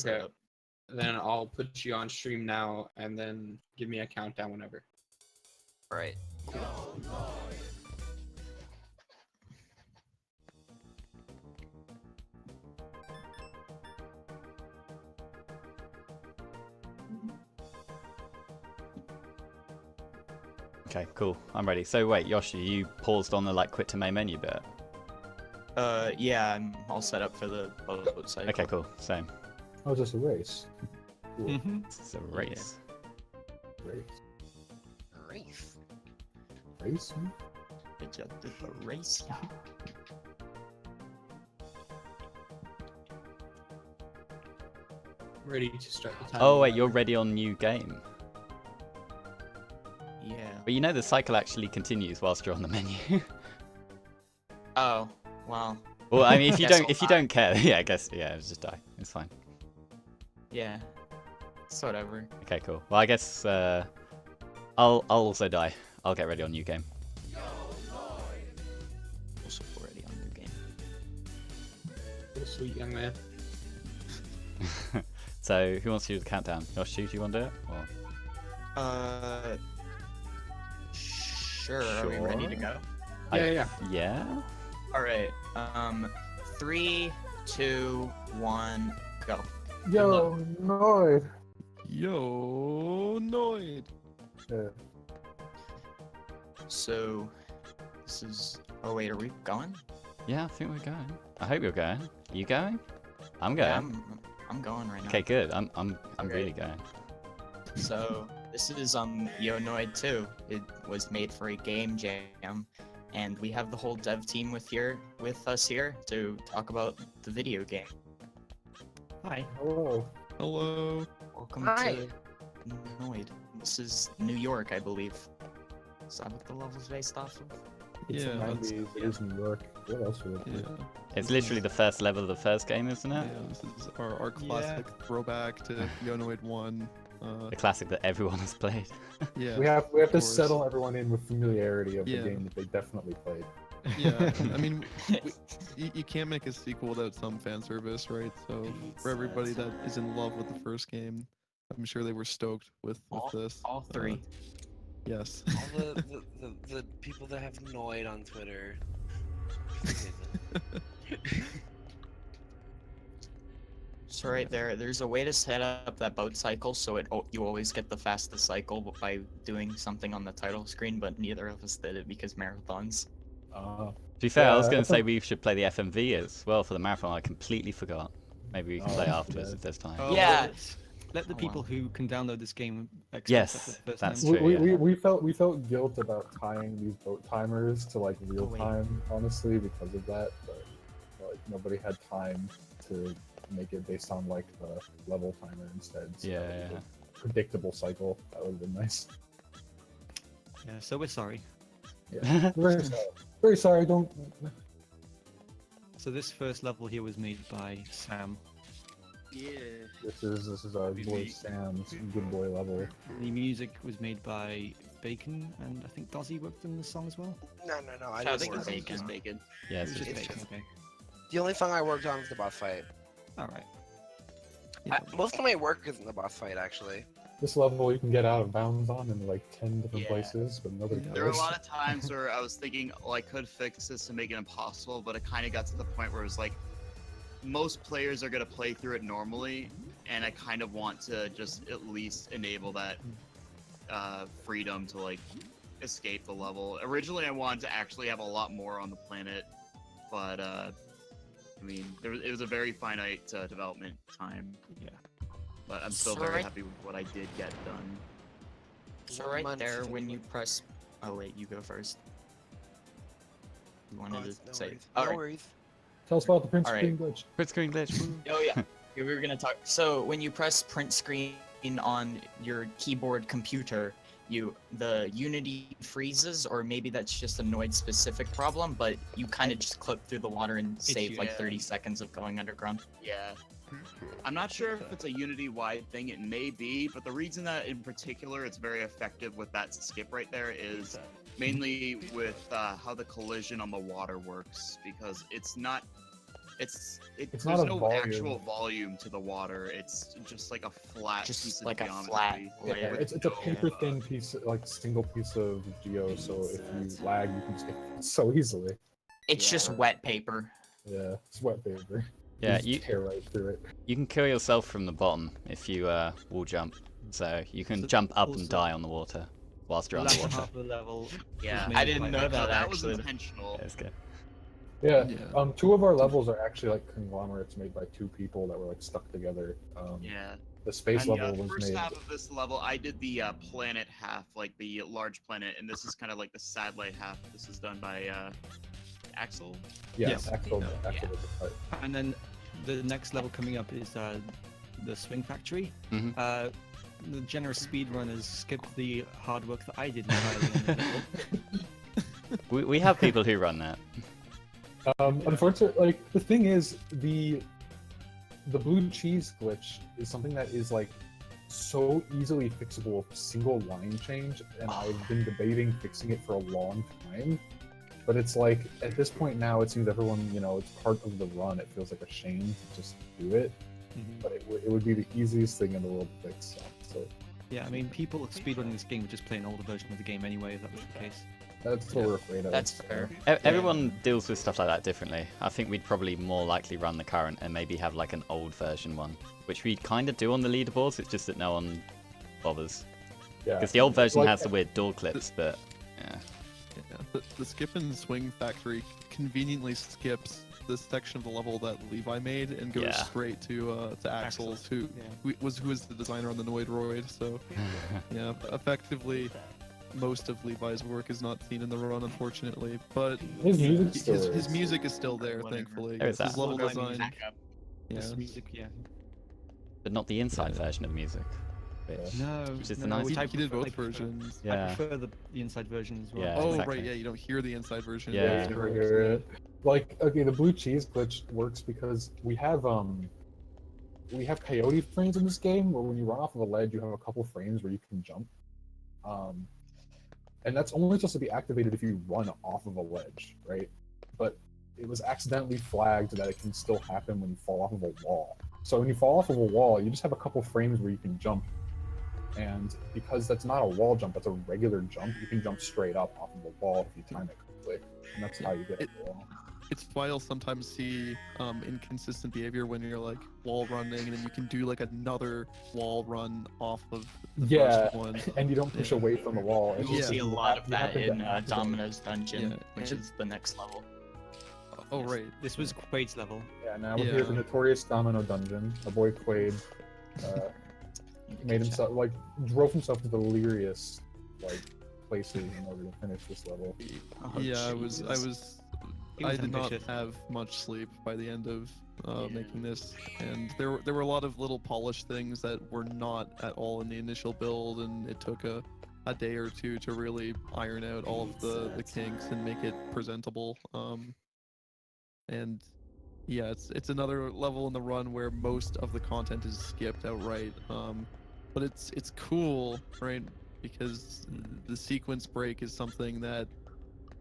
set Okay. up. Then I'll put you on stream now, and then give me a countdown whenever. All right. Okay, cool. I'm ready. So wait, Yoshi, you paused on the like quit to main menu bit. Yeah, I'm all set up for the boat cycle. Okay, cool. Same. Oh, just a race. Cool. It's a race. Race. Race. Race? I just did the race. Ready to start the time. Oh wait, you're ready on new game. Yeah. But you know the cycle actually continues whilst you're on the menu. Oh, well. Well, I mean, if you Guess don't, I'll don't care, yeah, I guess, yeah, just die. It's fine. Yeah. It's whatever. Okay, cool. Well, I guess I'll also die. I'll get ready on new game. Also already on new game. What a sweet young man. So, who wants to do the countdown? Yoshi, do you want to do it? Or... Sure. Are we ready to go? Yeah. Yeah? All right. 3, 2, 1, go. Yo, Noid. Yo, Noid. Yeah. So, this is. Oh wait, are we going? Yeah, I think we're going. I hope you're going. You going? I'm going. Yeah, I'm going right now. Okay, good. I'm Okay. really going. So this is Noid 2. It was made for a game jam, and we have the whole dev team with us here to talk about the video game. Hi. Hello. Hello. Welcome Hi. to Noid. This is New York, I believe. Is that what the level's based off of? It's Yeah, the that's- 90s. It is New York. What else would it be? Yeah. It's literally the first level of the first game, isn't it? Yeah, this is our classic throwback to Yonoid 1. The classic that everyone has played. Yeah. We have to course. settle everyone in with familiarity of Yeah. the game that they definitely played. Yeah, I mean, you can't make a sequel without some fan service, right? So for everybody that is in love with the first game, I'm sure they were stoked with this. All three. Yes. All the people that have Noid on Twitter. So right there's a way to set up that boat cycle so you always get the fastest cycle by doing something on the title screen, but neither of us did it because marathons. To be fair, I was Yeah, going I to say thought- we should play the FMV as well for the marathon. I completely forgot. Maybe we can play afterwards yeah. if there's time. Oh, Yeah. Let the Oh, people wow. who can download this game experience Yes, it for the first that's time. true. yeah. We felt guilt about tying these boat timers to like real wait. time, honestly, because of that. But like nobody had time to make it based on like the level timer instead. So Yeah, that was yeah. a predictable cycle. That would have been nice. Yeah, so we're sorry. Yeah. Very sorry. Very sorry. Don't. So this first level here was made by Sam. Yeah. This is our boy Sam's good boy level. The music was made by Bacon, and I think Dozzy worked on the song as well. No. I I just think worked it's on Bacon. just Bacon. Yeah, It's it's just it's Bacon, just- okay. The only thing I worked on was the boss fight. Alright. Most of my work is in the boss fight, actually. This level you can get out of bounds on in like 10 different Yeah. places, but nobody cares. There were a lot of times where I was thinking, oh, I could fix this to make it impossible, but it kind of got to the point where it was like, most players are going to play through it normally, and I kind of want to just at least enable that freedom to like escape the level. Originally, I wanted to actually have a lot more on the planet, but I mean, it was a very finite development time. Yeah. But I'm still So very right- happy with what I did get done. So 1 right month, there, 3 when you months. press. Oh wait, you go first. You wanted Oh, to no say. worries. All No right. worries. Tell us about the print Alright. screen glitch. Quit screen glitch. woo. Oh yeah, we were gonna talk. So when you press print screen on your keyboard computer, the Unity freezes, or maybe that's just a Noid specific problem, but you kind of just clip through the water and save like yeah. 30 seconds of going underground. Yeah. I'm not sure if it's a Unity-wide thing, it may be, but the reason that in particular it's very effective with that skip right there is mainly with how the collision on the water works, because it's not It's there's not a no volume. actual volume to the water. It's just like a flat piece Just of like a geometry. flat Yeah, layer. it's a paper thin piece, like single piece of geo. So if you lag, you can just get it so easily. It's just wet paper. Yeah, it's wet paper. Yeah, just tear right through it. You can kill yourself from the bottom if you wall jump. So you can jump up and also- die on the water whilst The you're latter underwater. half of the level. Yeah, was I made didn't by know Degen. that, that was actually. intentional. Yeah, it's good. Yeah. Yeah. 2 of our levels are actually like conglomerates made by 2 people that were like stuck together. Yeah. The space And level was first made. half of this level, I did the planet half, like the large planet, and this is kind of like the satellite half. This is done by Axel. Yes, Yes. Axel. Yeah. Axel did the part. And then the next level coming up is the swing factory. Mhm. The generous speedrunners skipped the hard work that I did entirely on the level. We have people who run that. Unfortunately, like the thing is, the blue cheese glitch is something that is like so easily fixable with a single line change, and I've been debating fixing it for a long time. But it's like at this point now, it seems everyone, it's part of the run. It feels like a shame to just do it, but it would be the easiest thing in the world to fix. So Yeah, I mean, people speedrunning this game would just play an older version of the game anyway, if that was the case. that's what we're afraid of. That's fair. Everyone deals with stuff like that differently. I think we'd probably more likely run the current and maybe have like an old version one, which we kind of do on the leaderboards. It's just that no one bothers. Yeah. Because the old version Like- has the weird door clips, but yeah. Yeah, the skip and swing factory conveniently skips this section of the level that Levi made and goes Yeah. straight to Axel's, who was the designer on the Noid. So yeah, effectively, most of Levi's work is not seen in the run, unfortunately. But His music still his is. music is still there, Whatever. thankfully. There is His that. level Well, I mean, design. Yeah. This music, yeah. But not the inside version of music. Which, No, which is the no, nice He, I he did prefer- both I prefer- versions. Yeah. I prefer the inside version as well. Yeah, Oh exactly. right, yeah, you don't hear the inside version. Yeah. That's You never correct, hear yeah. it. Like, okay, the blue cheese glitch works because we have coyote frames in this game where when you run off of a ledge, you have a couple frames where you can jump. And that's only supposed to be activated if you run off of a ledge, right? But it was accidentally flagged that it can still happen when you fall off of a wall. So when you fall off of a wall, you just have a couple frames where you can jump. And because that's not a wall jump, that's a regular jump, you can jump straight up off of a wall if you time it correctly. And that's how you get up the wall. It's why you'll sometimes see inconsistent behavior when you're like wall running, and then you can do like another wall run off of the Yeah, first one. and you don't push Yeah. away from the wall. It's You'll just see a you lot hap- of you that happen to in accidentally- Domino's Dungeon, Yeah, which and- is the next level. Oh right. This was Quaid's level. Yeah, now we're here at the Yeah. notorious Domino Dungeon. My boy Quaid made himself drove himself to delirious places in order to finish this level. Oh, Yeah, I Jesus. He was did not ambitious. have much sleep by the end of Yeah. making this, and there were a lot of little polished things that were not at all in the initial build, and it took a day or two to really iron out all of the kinks and make it presentable. And yeah, it's another level in the run where most of the content is skipped outright. But it's cool, right? Because the sequence break is something that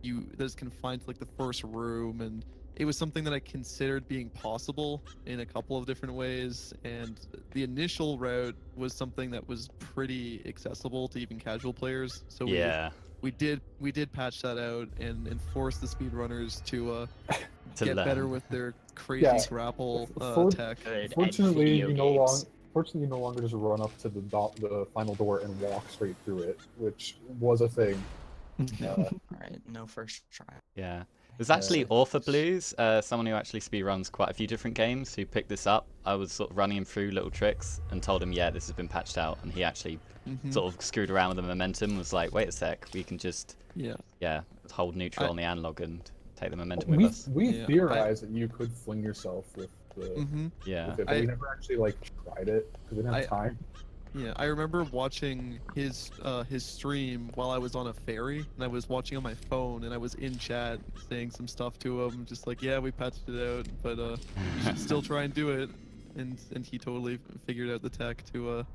is confined to like the first room, and it was something that I considered being possible in a couple of different ways, and the initial route was something that was pretty accessible to even casual players. So Yeah. we did patch that out and force the speedrunners to To get better learn. with their crazy Yeah. grapple For- tech. Good at Fortunately, video you no games. Fortunately, you no longer just run up to the final door and walk straight through it, which was a thing. Alright, no first try. Yeah. There's actually Yeah. Author Blues, someone who actually speedruns quite a few different games, who picked this up. I was sort of running him through little tricks and told him, yeah, this has been patched out. And he actually Mhm. sort of screwed around with the momentum, was like, wait a sec, we can just, Yeah. hold neutral I- on the analog and take the momentum We with us. Yeah, theorized that you could fling yourself with Mm-hmm. Yeah. with it, but we never actually tried it because we didn't have time. Yeah, I remember watching his stream while I was on a ferry, and I was watching on my phone, and I was in chat saying some stuff to him, just like, yeah, we patched it out, but you should still try and do it, and he totally figured out the tech to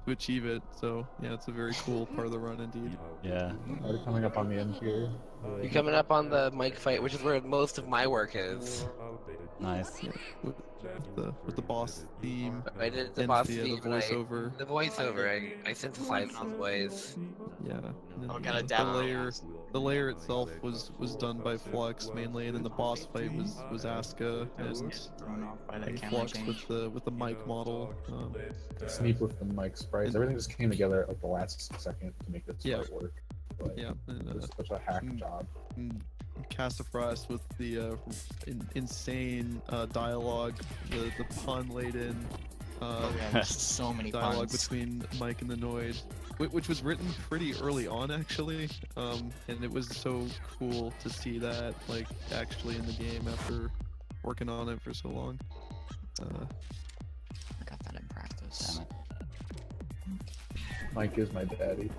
achieve it. So yeah, it's a very cool part of the run indeed. Yeah. Already coming up on the end here. You're coming up on the mic fight, which is where most of my work is. Nice. With the boss theme I did the and boss the theme, and voiceover. the voiceover. I synthesized the voice. Yeah. And then, Oh, gotta the dab layer, the layer itself was done by Flux mainly, and then the boss fight was Asuka and Thrown off by that camera Flux change. with the mic model. Sneak with the mic sprites. Everything just came together at like the last second to make this Yeah. fight work. But Yeah. And, it was such a hack job. and Cassifras with the insane dialogue, the pun laden Oh yeah, there's so many dialogue puns. between Mike and the Noid, which was written pretty early on actually, and it was so cool to see that like actually in the game after working on it for so long. I got that in practice. Mike is my daddy.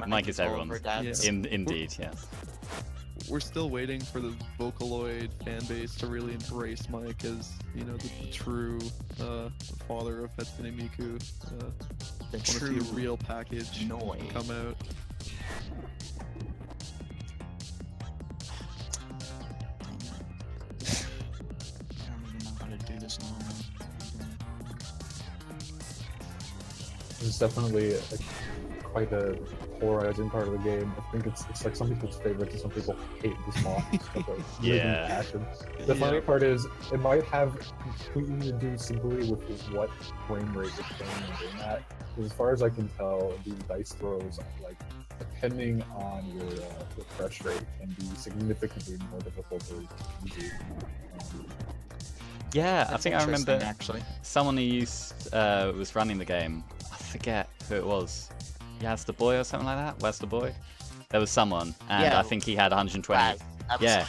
Mike is all everyone's. over dads. Yeah. Indeed, yes. We're still waiting for the Vocaloid fan base to really embrace Mike as, you know, the true father of Hatsune Miku. The Want to see true a real package Noid. come out. I don't even know how to do this normally. It's definitely quite a polarizing part of the game. I think it's like some people's favorites and some people hate this boss. Yeah. Passion. The funny part is it might have completely to do simply with what frame rate is playing and doing that. 'Cause as far as I can tell, these dice throws, like depending on your refresh rate, can be significantly more difficult or easy. Yeah, I That's think I remember interesting, actually. someone who was running the game. I forget who it was. Yaz Boy or something like that. Where's the boy? There was someone, and Yeah, I think he had 120. Brad, that was- Yeah,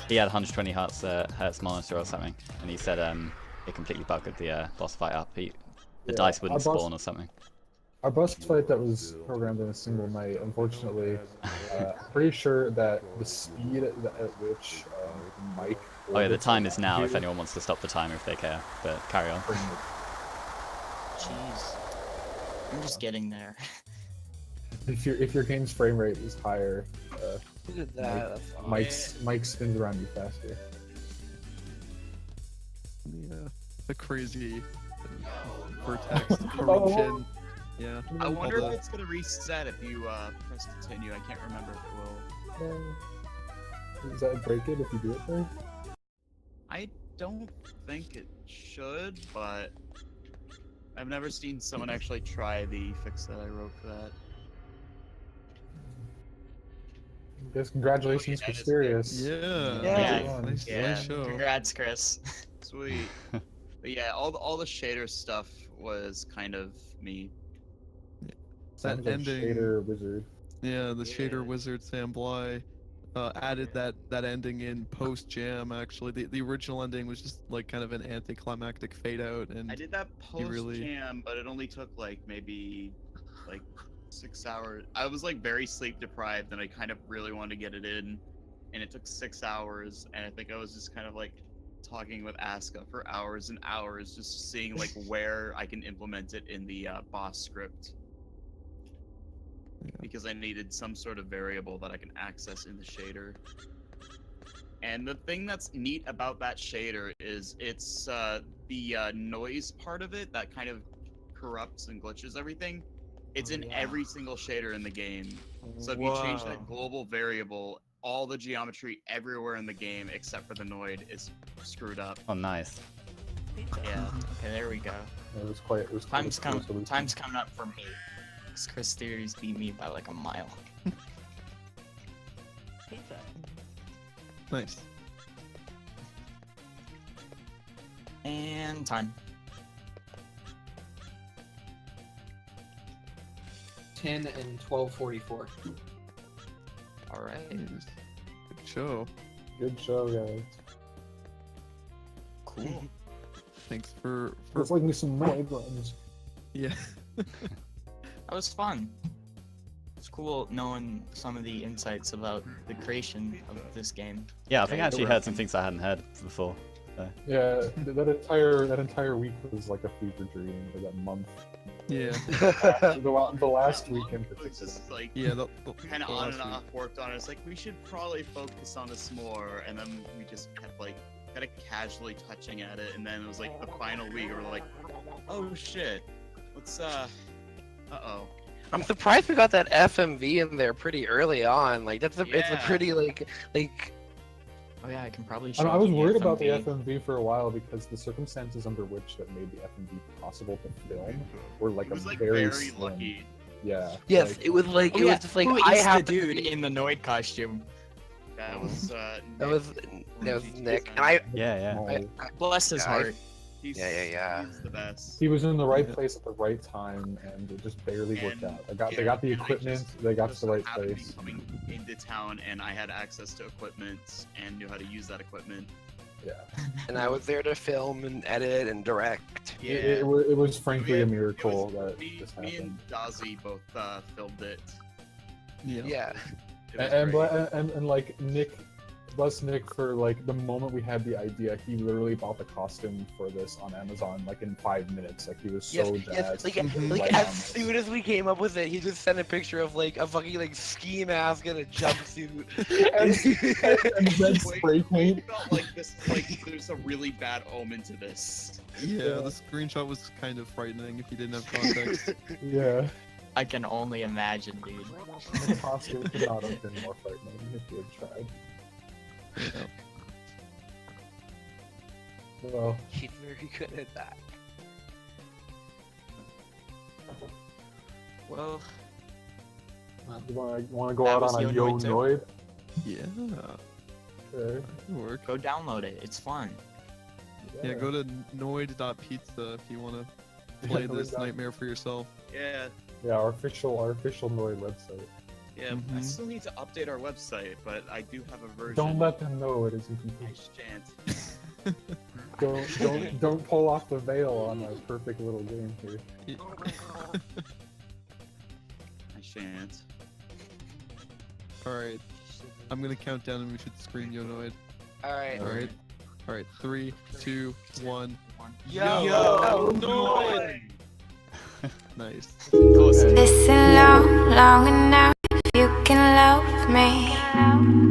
he had 120 hertz monitor or something, and he said it completely buggered the boss fight up. The Yeah, dice wouldn't our boss- spawn or something. Our boss fight that was programmed in a single night, unfortunately, I'm pretty sure that the speed at which Mike... Oh yeah, the time is ordered now if to anyone wants to stop the timer if they care. But carry on. bring Jeez. I'm just getting there. it- If your game's frame rate is higher, Look at that. That's awesome. Mike spins around you faster. The crazy vertex corruption. Yeah. I all wonder the- if it's gonna reset if you press continue. I can't remember if it will. Does that break it if you do it there? I don't think it should, but I've never seen someone actually try the fix that I wrote for that. I guess congratulations, Okay, that is Christerious. Yeah. Yeah. Nice, Yeah, nice show. congrats, Chris. Sweet. But yeah, all the shader stuff was kind of me. Sounds like ending- Shader Wizard. Yeah, the shader Yeah. wizard Sam Bly added that ending in post jam. Actually, the original ending was just like kind of an anticlimactic fade out, and I did that post really- jam, but it only took like maybe like 6 hours. I was like very sleep deprived, and I kind of really wanted to get it in, and it took 6 hours. And I think I was just kind of like talking with Asuka for hours and hours, just seeing like where I can implement it in the boss script. Because I needed some sort of variable that I can access in the shader. And the thing that's neat about that shader is it's the noise part of it that kind of corrupts and glitches everything. It's in every single shader in the game. So if you change that global variable, all the geometry everywhere in the game except for the Noid is screwed up. Oh, nice. Yeah. Okay, there we go. It was quite a Time's cool solution. coming up for me. 'Cause Christerious beat me by like a mile. nice. And time. 10 and 12:44. All right. Good show. Good show, guys. Cool. Thanks for Let's like me some Noid runs. yeah. That was fun. It's cool knowing some of the insights about the creation of this game. Yeah, I think I Yeah, actually you're heard some things I hadn't heard before. Yeah, that entire week was like a fever dream, or that month. Yeah. The last week in It was particular. just like Yeah. kind of the on last and week. off worked on it. It's like we should probably focus on this more, and then we just kept like kind of casually touching at it, and then it was like the final week. We were like, oh shit, let's uh-oh. I'm surprised we got that FMV in there pretty early on. Like it's a Yeah. pretty like Oh yeah, I can probably I show know, I was you worried about the FMV. FMV for a while because the circumstances under which that made the FMV possible to film were like It was a like very, very slim. lucky. Yeah. yes, like- it was like Oh, it yeah. was just like Who I is the have dude in the Noid costume? That was that was GT's Nick, and design. Yeah. Oh. Bless his Yeah, I- heart. Yeah. He's the best. He was in the right place at the right time, and it just barely worked And- out. They got the and I equipment, just- they got to just the right happened to be place. coming into town, and I had access to equipment and knew how to use that equipment. Yeah. and I was there to film and edit and direct. Yeah, It was frankly We a had- miracle it was that me, this me and happened. Dazzy both filmed it. Yeah. Yeah. It was And, great. and like Nick, bless Nick for like the moment we had the idea, he literally bought the costume for this on Amazon like in 5 minutes. Like he was so Yes, jazzed. like, Mhm. like Right as on soon as we came up with it, he just sent a picture of like a fucking like ski mask and a jumpsuit. and red spray I paint. felt like this, like there's a really bad omen to this. Yeah, the screenshot was kind of frightening if you didn't have context. Yeah. I can only imagine, dude. The costume could not have been more frightening if you had tried. Yeah. Well, He's very good at that. Well, you wanna go That out was on a Yo Yo Noid too. Noid? Yeah. Okay. Could work. go download it. It's fun. Yeah, go to noid.pizza if you want to play this nightmare for yourself. Yeah, Yeah, our official Noid website. yeah. I Mhm. still need to update our website, but I do have a version. Don't let them know it is I incomplete. shan't. Don't pull off the veil on our perfect little game here. I shan't. Alright. I'm gonna count down and we should scream Yo Noid. Alright. Alright. Alright. 3, 2, 1. Yo, Noid! Nice. Awesome. Listen long enough, you can love me.